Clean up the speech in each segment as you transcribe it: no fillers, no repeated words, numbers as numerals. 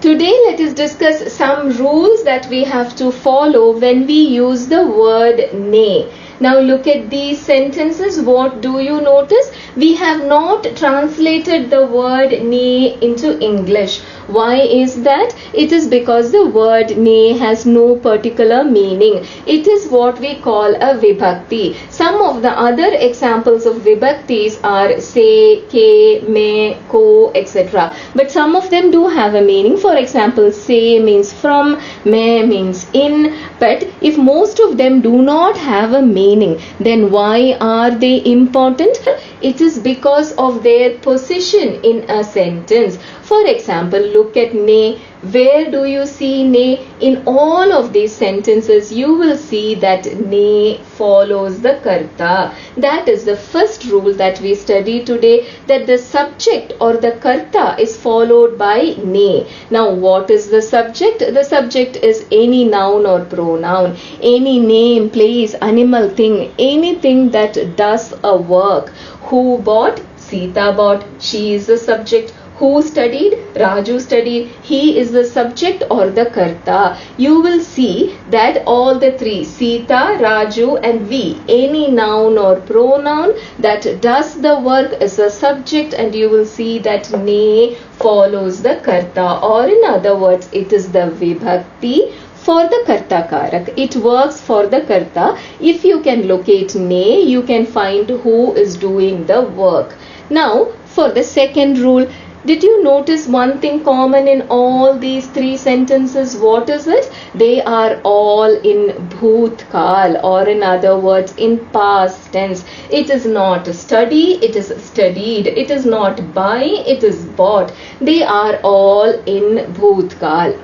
Today let us discuss some rules that we have to follow when we use the word ne. Now look at these sentences. What do you notice? We have not translated the word ne into English. Why is that? It is because the word ne has no particular meaning. It is what we call a Vibhakhti. Some of the other examples of Vibhaktis are se, ke, me, ko, etc. But some of them do have a meaning. For example, se means from, me means in. But if most of them do not have a meaning, then why are they important? It is because of their position in a sentence. For example, look at ne. Where do you see ne? In all of these sentences, you will see that ne follows the karta. That is the first rule that we study today, that the subject or the karta is followed by ne. Now, what is the subject? The subject is any noun or pronoun, any name, place, animal, thing, anything that does a work. Who bought? Sita bought. She is the subject. Who studied? Raju studied. He is the subject or the karta. You will see that all the three, Sita, Raju and we, any noun or pronoun that does the work is the subject, and you will see that ne follows the karta, or in other words, it is the Vibhakti for the Karta Karak. It works for the karta. If you can locate ne, you can find who is doing the work. Now, for the second rule, did you notice one thing common in all these three sentences? What is it? They are all in bhutkal, or in other words, in past tense. It is not study, it is studied. It is not buy, it is bought. They are all in bhutkal.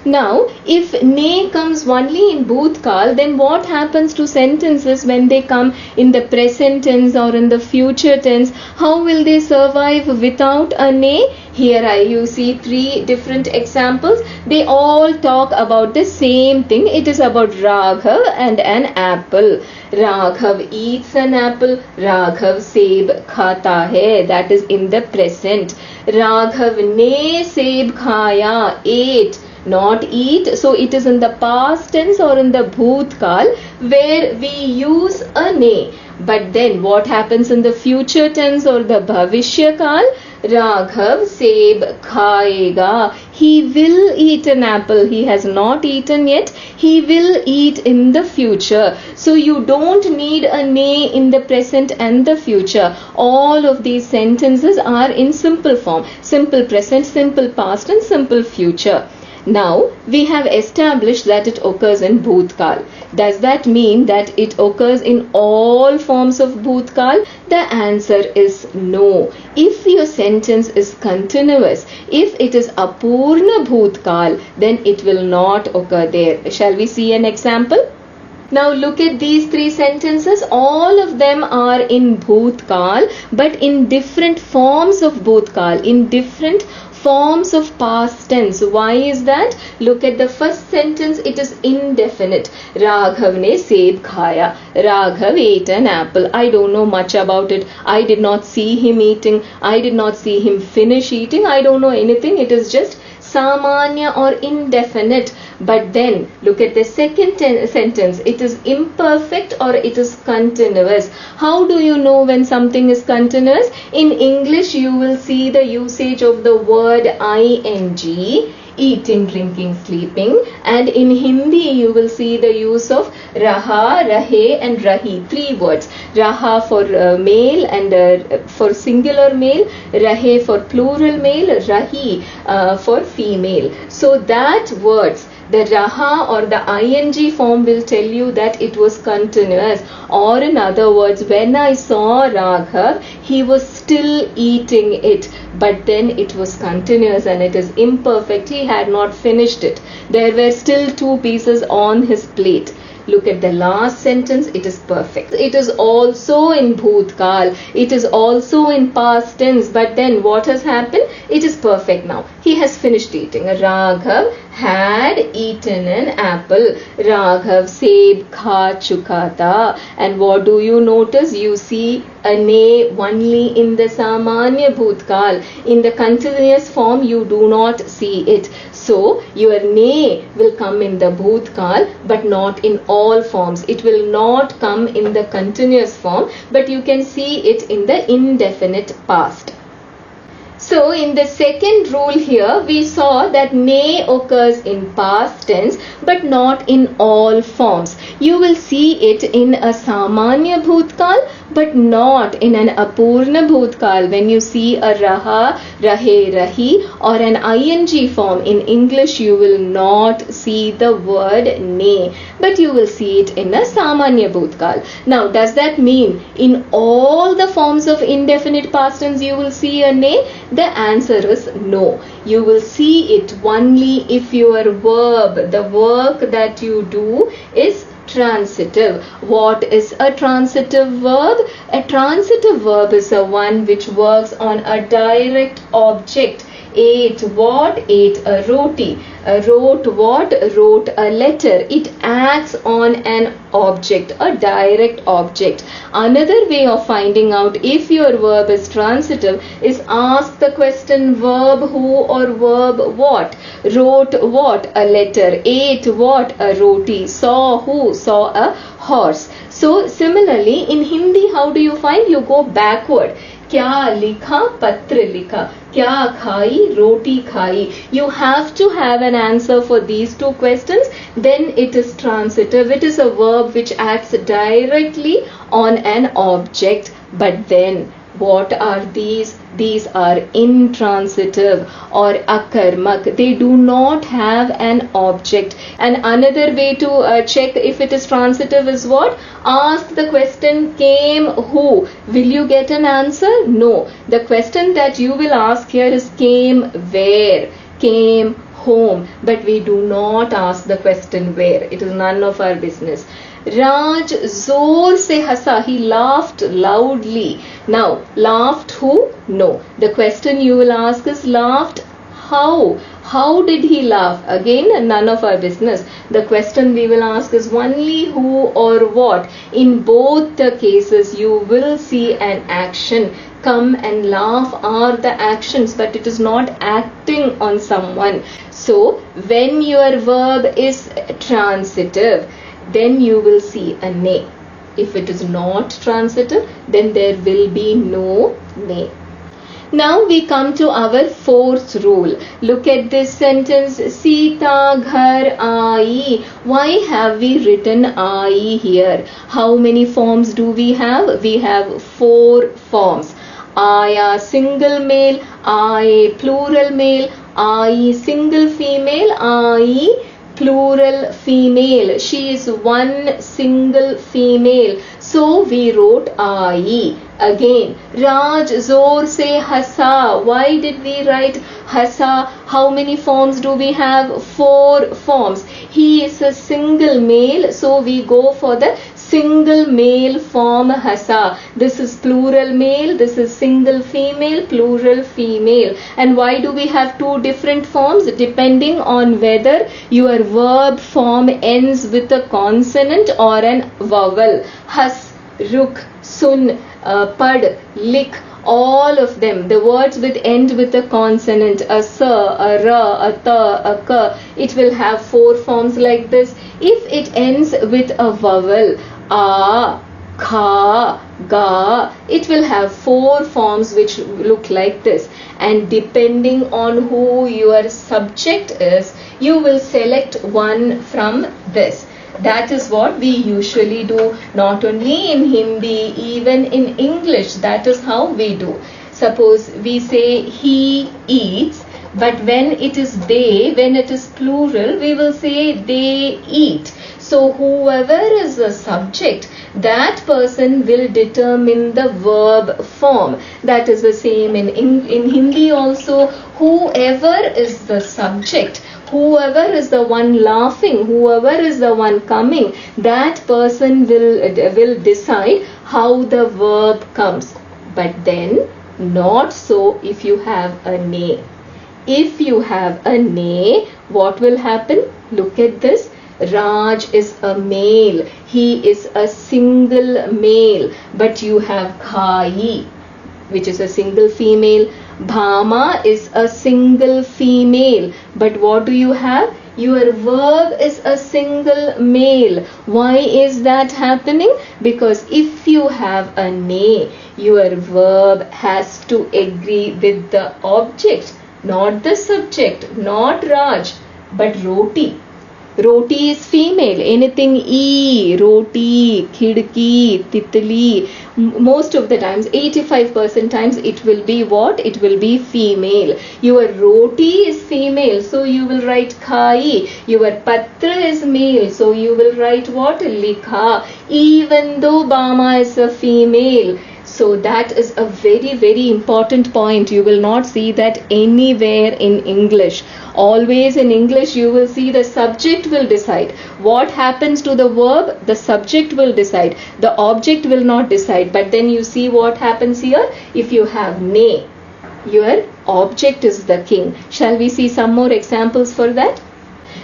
Now, if ne comes only in bhutkal, then what happens to sentences when they come in the present tense or in the future tense? How will they survive without a ne? Here you see three different examples. They all talk about the same thing. It is about Raghav and an apple. Raghav eats an apple. Raghav seb khata hai. That is in the present. Raghav ne seb khaya, ate. Not eat, so it is in the past tense or in the bhutkal where we use a ne. But then what happens in the future tense or the bhavishya kal? Raghav seb khayega. He will eat an apple. He has not eaten yet. He will eat in the future. So you don't need a ne in the present and the future. All of these sentences are in simple form. Simple present, simple past and simple future. Now, we have established that it occurs in bhutkal. Does that mean that it occurs in all forms of bhutkal? The answer is no. If your sentence is continuous, if it is apurna bhutkal, then it will not occur there. Shall we see an example? Now look at these three sentences. All of them are in bhutkal, but in different forms of bhutkal, in different forms of past tense. Why is that? Look at the first sentence. It is indefinite. Raghav ne seb khaya. Raghav ate an apple. I don't know much about it. I did not see him eating. I did not see him finish eating. I don't know anything. It is just samanya or indefinite. But then look at the second sentence. It is imperfect or it is continuous. How do you know when something is continuous? In English you will see the usage of the word ing, eating, drinking, sleeping, and in Hindi you will see the use of raha, rahe and rahi. Three words. Raha for male and for singular male, rahe for plural male, rahi for female. So that words, the raha or the ing form will tell you that it was continuous. Or in other words, when I saw Raghav, he was still eating it, but then it was continuous and it is imperfect. He had not finished it. There were still two pieces on his plate. Look at the last sentence. It is perfect. It is also in bhutkal. It is also in past tense. But then what has happened? It is perfect now. He has finished eating. Raghav had eaten an apple. Raghav seb kha chuka tha. And what do you notice? You see a ne only in the samanya bhutkal. In the continuous form you do not see it. So your ne will come in the bhutkal but not in all forms. It will not come in the continuous form, but you can see it in the indefinite past. So in the second rule here, we saw that ne occurs in past tense but not in all forms. You will see it in a samanya bhutkal but not in an apurna bhutkal. When you see a raha, rahe, rahi or an ing form in English, you will not see the word ne, but you will see it in a samanya bhutkal. Now does that mean in all the forms of indefinite past tense you will see a ne? The answer is no. You will see it only if your verb, the work that you do, is transitive. What is a transitive verb? A transitive verb is a one which works on a direct object. Ate what? Ate a roti. Wrote what? Wrote a letter. It acts on an object, a direct object. Another way of finding out if your verb is transitive is ask the question verb who or verb what. Wrote what? A letter. Ate what? A roti. Saw who? Saw a horse. So similarly in Hindi, how do you find? You go backward. क्या लिखा? पत्र लिखा. क्या खाई? रोटी खाई. You have to have an answer for these two questions. Then it is transitive. It is a verb which acts directly on an object. But then what are these? These are intransitive or akarmak. They do not have an object. And another way to check if it is transitive is what? Ask the question came who. Will you get an answer? No. The question that you will ask here is came where? Came home. But we do not ask the question where. It is none of our business. Raj zor se hasa. He laughed loudly. Now, laughed who? No. The question you will ask is laughed how? How did he laugh? Again, none of our business. The question we will ask is only who or what. In both the cases, you will see an action. Come and laugh are the actions, but it is not acting on someone. So, when your verb is transitive, then you will see a ne. If it is not transitive, then there will be no ne. Now we come to our fourth rule. Look at this sentence. Sita ghar aayi. Why have we written aayi here? How many forms do we have? We have 4 forms. Aaya single male, aaye plural male, aayi single female, aayi plural female. She is one single female. So we wrote aayi. Again, Raj zor se hasa. Why did we write hasa? How many forms do we have? 4 forms. He is a single male, so we go for the single male form hasa. This is plural male, this is single female, plural female. And why do we have 2 different forms? Depending on whether your verb form ends with a consonant or an vowel. Has, ruk, sun, pad, lik, all of them, the words with end with a consonant, a sa, a ra, a ta, a ka, it will have 4 forms like this. If it ends with a vowel, a, kha, ga, it will have 4 forms which look like this. And depending on who your subject is, you will select one from this. That is what we usually do, not only in Hindi, even in English. That is how we do. Suppose we say he eats, but when it is they, when it is plural, we will say they eat. So whoever is the subject, that person will determine the verb form. That is the same in Hindi also. Whoever is the subject, whoever is the one laughing, whoever is the one coming, that person will decide how the verb comes. But then not so if you have a ne. If you have a ne, what will happen? Look at this. Raj is a male. He is a single male. But you have Khai, which is a single female. Bhama is a single female. But what do you have? Your verb is a single male. Why is that happening? Because if you have a ne, your verb has to agree with the object, not the subject, not Raj, but Roti. Roti is female. Anything E, roti, khidki, titli. Most of the times, 85% times, it will be what? It will be female. Your roti is female, so you will write khai. Your patra is male, so you will write what? Likha. Even though Bama is a female. So that is a very, very important point. You will not see that anywhere in English. Always in English you will see the subject will decide. What happens to the verb? The subject will decide. The object will not decide. But then you see what happens here? If you have ne, your object is the king. Shall we see some more examples for that?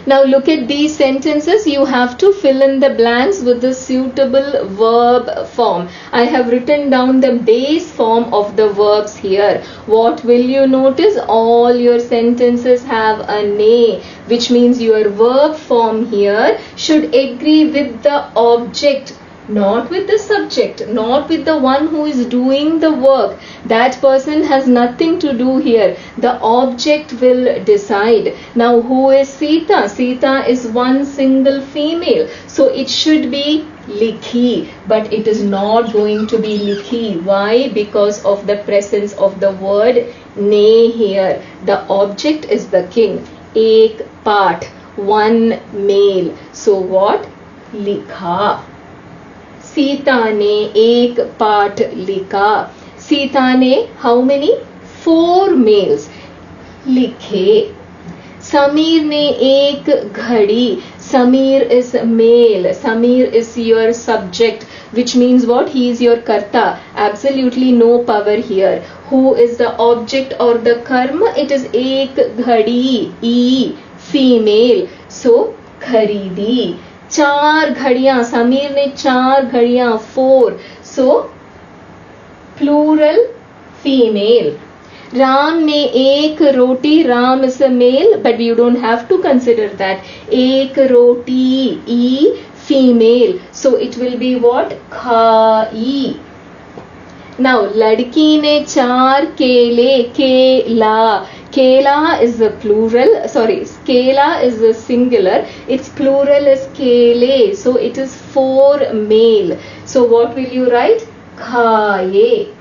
Now look at these sentences. You have to fill in the blanks with the suitable verb form. I have written down the base form of the verbs here. What will you notice? All your sentences have a ne, which means your verb form here should agree with the object, not with the subject, not with the one who is doing the work. That person has nothing to do here. The object will decide. Now who is Sita? Sita is one single female. So it should be likhi, but it is not going to be likhi. Why? Because of the presence of the word ne here. The object is the king. Ek part, one male. So what? Likha. Sita ने एक पाठ लिखा. सीता ने how many? 4 males लिखे. समीर ने एक घड़ी. Samir is male. Samir is your subject, which means what? He is your karta. Absolutely no power here. Who is the object or the karma? It is ek ghadi, e, female. So kharidi. 4 घड़ियां. समीर ने 4 घड़ियां, 4. So plural female. Ram ने एक रोटी. Ram is a male, but you don't have to consider that. एक रोटी, e, female. So it will be what? खाई. Now लड़की ने 4 केले. केला. Kela is the plural, sorry, Kela is the singular, its plural is Kele, so it is 4 male. So what will you write? Khaye.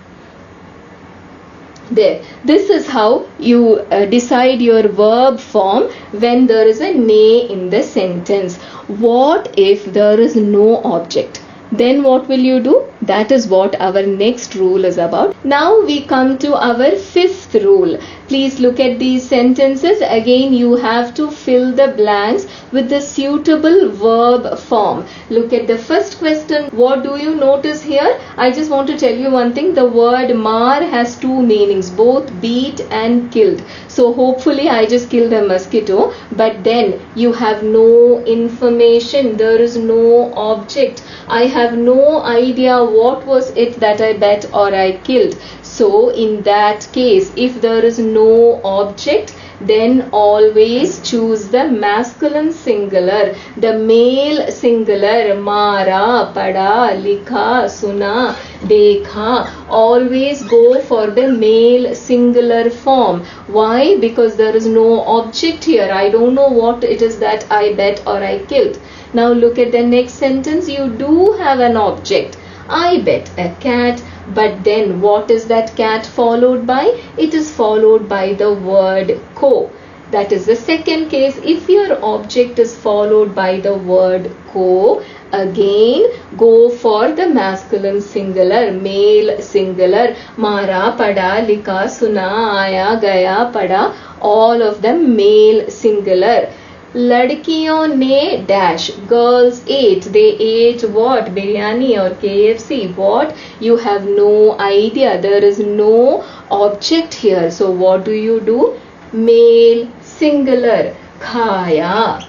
There. This is how you decide your verb form when there is a ne in the sentence. What if there is no object? Then what will you do? That is what our next rule is about. Now we come to our 5th rule. Please look at these sentences. Again, you have to fill the blanks with the suitable verb form. Look at the first question. What do you notice here? I just want to tell you one thing. The word mar has 2 meanings, both beat and killed. So hopefully I just killed a mosquito, but then you have no information. There is no object. I have no idea what was it that I bet or I killed. So in that case, if there is no object, then always choose the masculine singular. The male singular, mara, pada, likha, suna, dekha. Always go for the male singular form. Why? Because there is no object here. I don't know what it is that I bet or I killed. Now look at the next sentence. You do have an object. I bet a cat. But then what is that cat followed by? It is followed by the word ko. That is the second case. If your object is followed by the word ko, again go for the masculine singular, male singular. Mara, pada, likha, suna, aya, gaya, pada. All of them male singular. लड़कियों ने dash, girls ate. They ate what? Biryani or KFC. What? You have no idea. There is no object here. So what do you do? male singular. Khaya.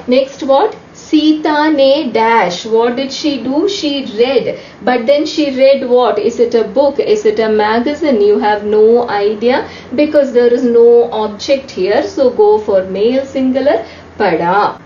Next what? Sita ne dash. What did she do? She read. But then she read what? Is it a book? Is it a magazine? You have no idea because there is no object here. So go for male singular. Pada.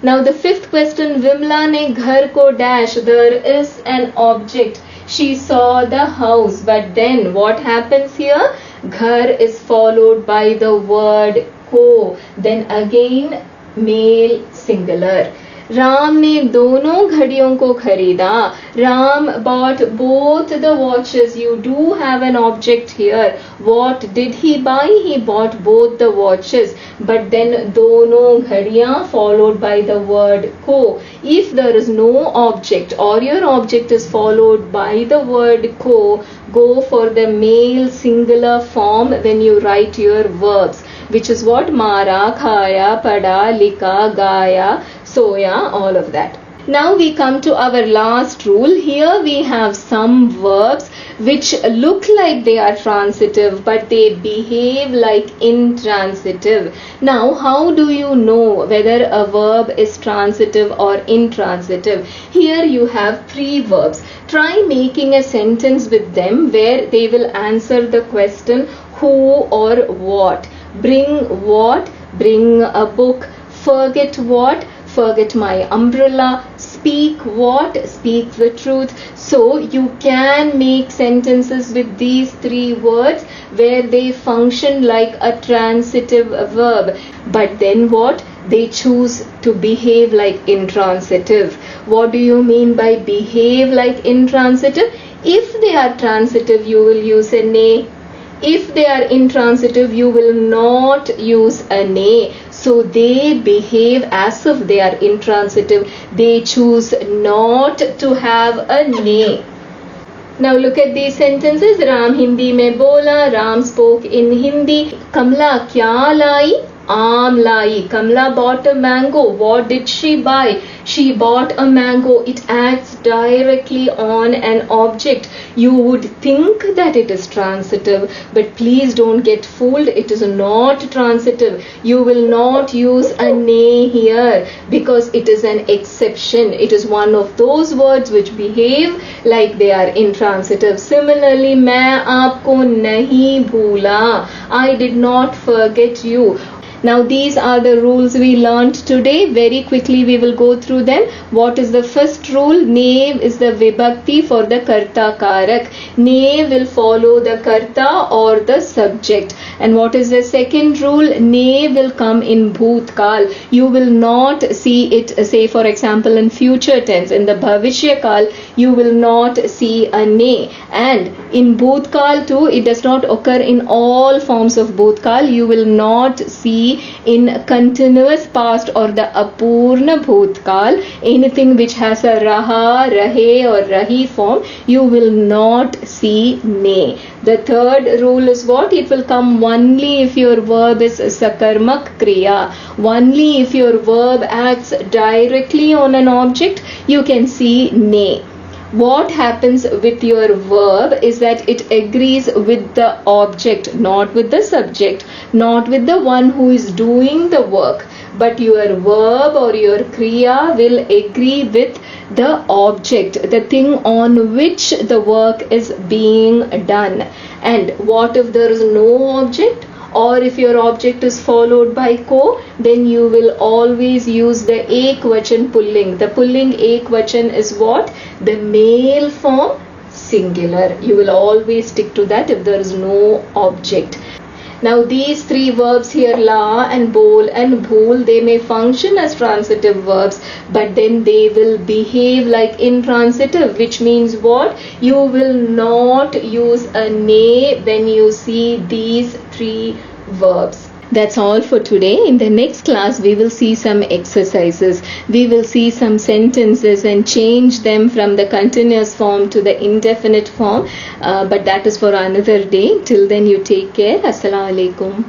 Now the fifth question. Vimla ne ghar ko dash. There is an object. She saw the house. But then what happens here? Ghar is followed by the word ko. Then again male singular. Ram ने दोनों घड़ियों को खरीदा. Ram bought both the watches. You do have an object here. What did he buy? He bought both the watches. But then दोनों घड़ियां followed by the word को. If there is no object or your object is followed by the word को, go for the male singular form when you write your verbs, which is what? Mara, khaya, pada, lika, gaya, soya, all of that. Now we come to our last rule. Here we have some verbs which look like they are transitive but they behave like intransitive. Now how do you know whether a verb is transitive or intransitive? Here you have three verbs. Try making a sentence with them where they will answer the question who or what. Bring what? Bring a book. Forget what? Forget my umbrella. Speak what? Speak the truth. So you can make sentences with these three words where they function like a transitive verb. But then what? They choose to behave like intransitive. What do you mean by behave like intransitive? If they are transitive, you will use a ne. If they are intransitive, you will not use a ne. So they behave as if they are intransitive. They choose not to have a ne. Now look at these sentences. Ram Hindi mein bola. Ram spoke in Hindi. Kamla kya lai? Aam lai. Kamla bought a mango. What did she buy? She bought a mango. It acts directly on an object. You would think that it is transitive, but please don't get fooled. It is not transitive. You will not use a ne here because it is an exception. It is one of those words which behave like they are intransitive. Similarly, main aapko nahi bhoola. I did not forget you. Now these are the rules we learned today. Very quickly we will go through them. What is the first rule? Ne is the Vibhakhti for the Karta Karak. Ne will follow the Karta or the subject. And what is the second rule? Ne will come in Bhutkal. You will not see it, say for example in future tense. In the Bhavishya Kal, you will not see a ne. And in Bhutkal too, it does not occur in all forms of Bhutkal. You will not see in continuous past or the Apurna Bhutkal, anything which has a Raha, Rahe or Rahi form, you will not see ne. The third rule is what? It will come only if your verb is Sakarmak Kriya. Only if your verb acts directly on an object, you can see ne. What happens with your verb is that it agrees with the object, not with the subject, not with the one who is doing the work, but your verb or your kriya will agree with the object, the thing on which the work is being done. And what if there is no object? Or if your object is followed by ko, then you will always use the ekvachan pulling. The pulling ekvachan is what? The male form singular. You will always stick to that if there is no object. Now these three verbs here, la and bol and bhool, they may function as transitive verbs, but then they will behave like intransitive, which means what? You will not use a ne when you see these three verbs. That's all for today. In the next class, we will see some exercises. We will see some sentences and change them from the continuous form to the indefinite form. But that is for another day. Till then, you take care. Assalamu alaikum.